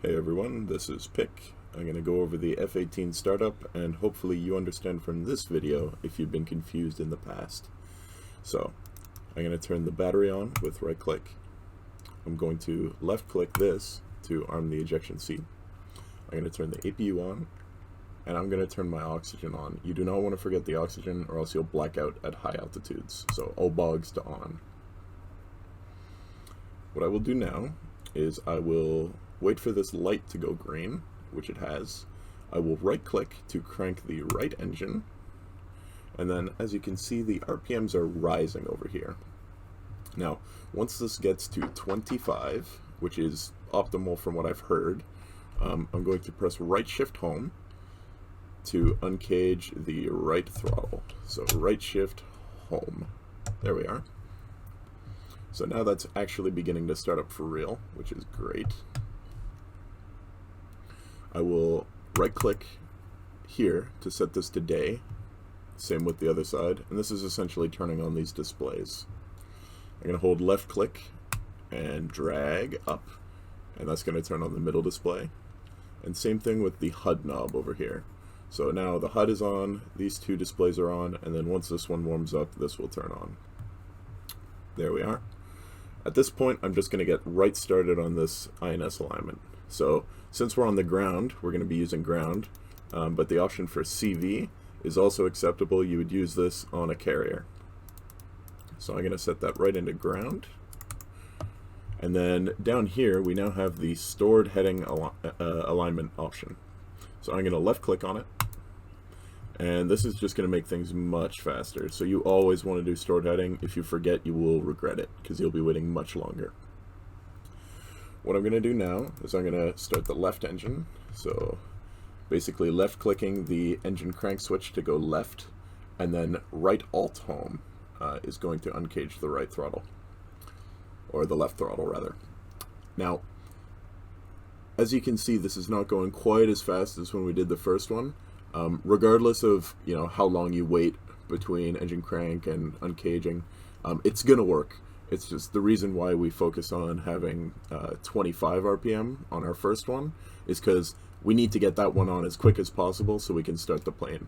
Hey everyone, this is Pick. I'm going to go over the F-18 startup, and hopefully you understand from this video if you've been confused in the past. So, I'm going to turn the battery on with right click. I'm going to left click this to arm the ejection seat. I'm going to turn the APU on, and I'm going to turn my oxygen on. You do not want to forget the oxygen or else you'll black out at high altitudes. So, all bogs to on. What I will do now is I will wait for this light to go green, which it has. I will right click to crank the right engine, and then as you can see the RPMs are rising over here. Now once this gets to 25, which is optimal from what I've heard, I'm going to press right shift home to uncage the right throttle. So right shift home. There we are. So now that's actually beginning to start up for real, which is great. I will right click here to set this to day, same with the other side, and this is essentially turning on these displays. I'm going to hold left click and drag up, and that's going to turn on the middle display. And same thing with the HUD knob over here. So now the HUD is on, these two displays are on, and then once this one warms up, this will turn on. There we are. At this point, I'm just going to get right started on this INS alignment. So since we're on the ground, we're going to be using ground, but the option for CV is also acceptable. You would use this on a carrier. So I'm going to set that right into ground. And then down here, we now have the stored heading alignment option. So I'm going to left click on it. And this is just going to make things much faster. So you always want to do stored heading. If you forget, you will regret it because you'll be waiting much longer. What I'm going to do now is I'm going to start the left engine. So basically left clicking the engine crank switch to go left, and then right alt home is going to uncage the right throttle, or the left throttle rather. Now, as you can see, this is not going quite as fast as when we did the first one. Regardless of how long you wait between engine crank and uncaging, it's gonna work. It's just the reason why we focus on having 25 RPM on our first one is because we need to get that one on as quick as possible so we can start the plane.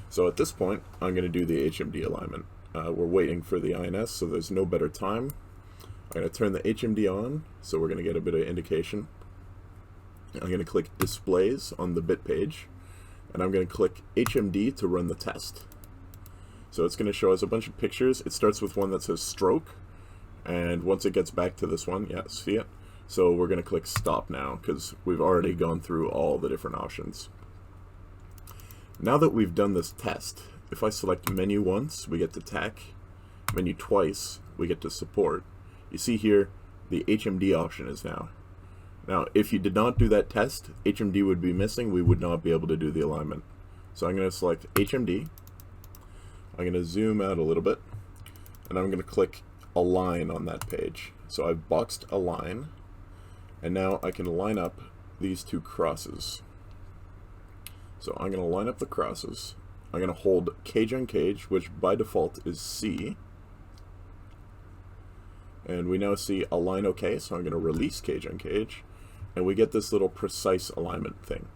So at this point, I'm going to do the HMD alignment. We're waiting for the INS, so there's no better time. I'm going to turn the HMD on, so we're going to get a bit of indication. I'm going to click Displays on the bit page, and I'm going to click HMD to run the test. So it's going to show us a bunch of pictures. It starts with one that says stroke, and once it gets back to this one, yeah, see it? So we're going to click stop now because we've already gone through all the different options. Now that we've done this test, if I select menu once, we get to TAC, menu twice, we get to support. You see here, the HMD option is now. Now, if you did not do that test, HMD would be missing. We would not be able to do the alignment. So I'm going to select HMD. I'm going to zoom out a little bit, and I'm going to click Align on that page. So I've boxed Align, and now I can line up these two crosses. So I'm going to line up the crosses. I'm going to hold cage on cage, which by default is C. And we now see Align OK, so I'm going to release cage on cage, and we get this little precise alignment thing.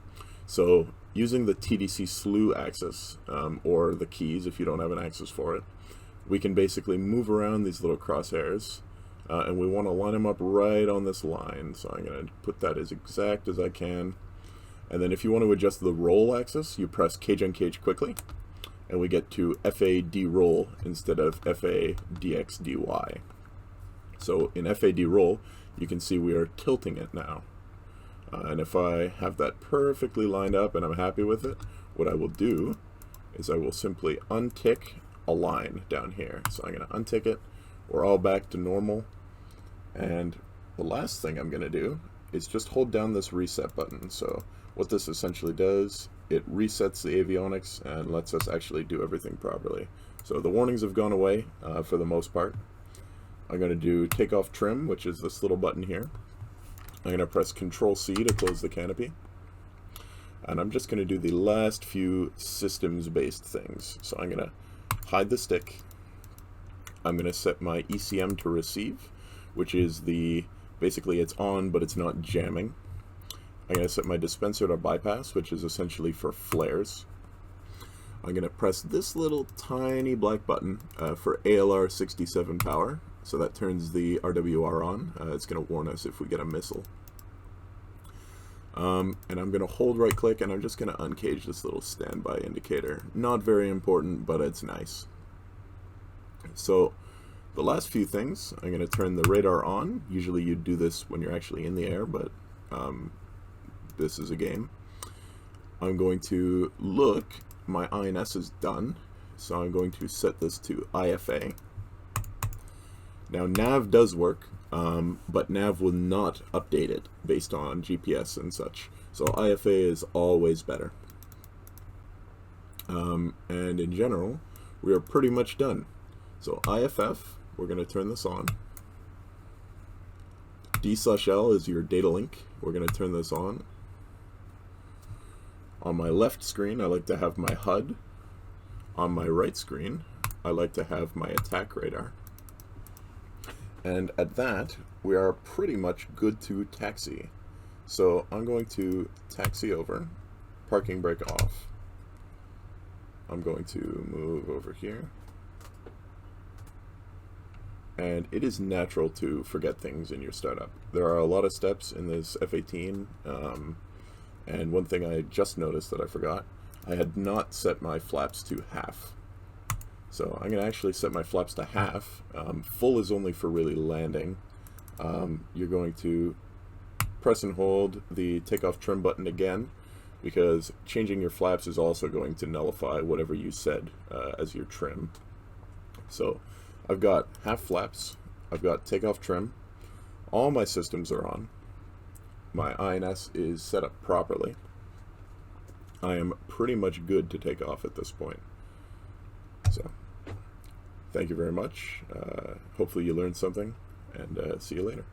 So using the TDC slew axis, or the keys if you don't have an axis for it, we can basically move around these little crosshairs, and we want to line them up right on this line. So I'm going to put that as exact as I can. And then if you want to adjust the roll axis, you press cage on cage quickly, and we get to FAD roll instead of FADXDY. So in FAD roll, you can see we are tilting it now. And if I have that perfectly lined up and I'm happy with it, what I will do is I will simply untick Align down here. So I'm going to untick it. We're all back to normal. And the last thing I'm going to do is just hold down this reset button. So what this essentially does, it resets the avionics and lets us actually do everything properly. So the warnings have gone away for the most part. I'm going to do takeoff trim, which is this little button here. I'm going to press Control C to close the canopy. And I'm just going to do the last few systems-based things. So I'm going to hide the stick. I'm going to set my ECM to receive, which is the Basically, it's on, but it's not jamming. I'm going to set my dispenser to bypass, which is essentially for flares. I'm going to press this little tiny black button for ALR 67 power, so that turns the RWR on. It's going to warn us if we get a missile. And I'm going to hold right click, and I'm just going to uncage this little standby indicator. Not very important, but it's nice. So the last few things, I'm going to turn the radar on. Usually you'd do this when you're actually in the air, but this is a game. I'm going to look. My INS is done, so I'm going to set this to IFA. Now nav does work, but nav will not update it based on GPS and such. So IFA is always better. And in general, we are pretty much done. So IFF, we're going to turn this on. D/L is your data link. We're going to turn this on. On my left screen, I like to have my HUD. On my right screen, I like to have my attack radar. And at that, we are pretty much good to taxi. So I'm going to taxi over, parking brake off. I'm going to move over here. And it is natural to forget things in your startup. There are a lot of steps in this F-18. And one thing I just noticed that I forgot, I had not set my flaps to half. So I'm going to actually set my flaps to half. Full is only for really landing. You're going to press and hold the takeoff trim button again, because changing your flaps is also going to nullify whatever you said as your trim. So I've got half flaps, I've got takeoff trim, all my systems are on. My INS is set up properly. I am pretty much good to take off at this point. So, thank you very much. Hopefully you learned something, and see you later.